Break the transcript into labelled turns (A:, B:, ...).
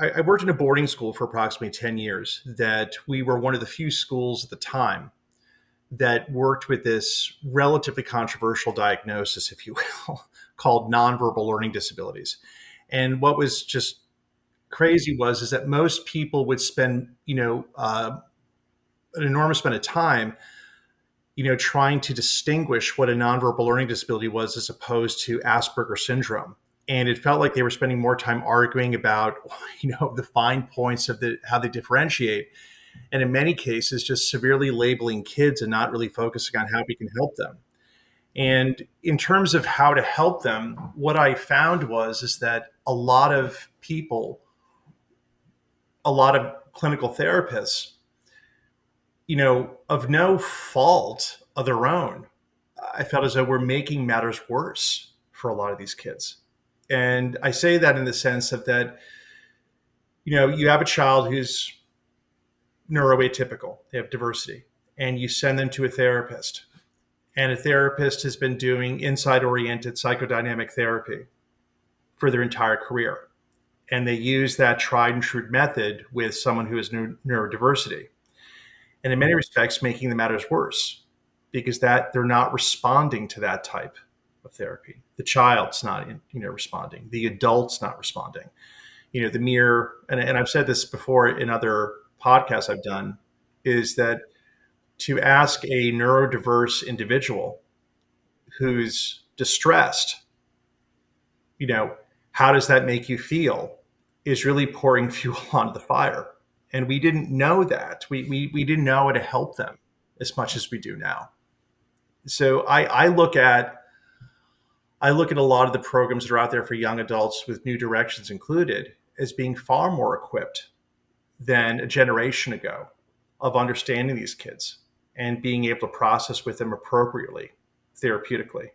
A: I worked in a boarding school for approximately 10 years, that we were one of the few schools at the time that worked with this relatively controversial diagnosis, if you will, called nonverbal learning disabilities. And what was just crazy was is that most people would spend, an enormous amount of time, trying to distinguish what a nonverbal learning disability was as opposed to Asperger's syndrome. And it felt like they were spending more time arguing about, the fine points of how they differentiate, and in many cases, just severely labeling kids and not really focusing on how we can help them. And in terms of how to help them, what I found was is that a lot of people, a lot of clinical therapists, of no fault of their own, I felt as though we're making matters worse for a lot of these kids. And I say that in the sense of that, you have a child who's neuroatypical, they have diversity, and you send them to a therapist. And a therapist has been doing inside oriented psychodynamic therapy for their entire career. And they use that tried and true method with someone who has neurodiversity. And in many respects, making the matters worse because that they're not responding to that type of therapy. The child's not, responding. The adult's not responding. The mere, and I've said this before in other podcasts I've done, is that to ask a neurodiverse individual who's distressed, how does that make you feel, is really pouring fuel onto the fire. And we didn't know that. We didn't know how to help them as much as we do now. So I look at a lot of the programs that are out there for young adults with new directions included as being far more equipped than a generation ago of understanding these kids and being able to process with them appropriately, therapeutically.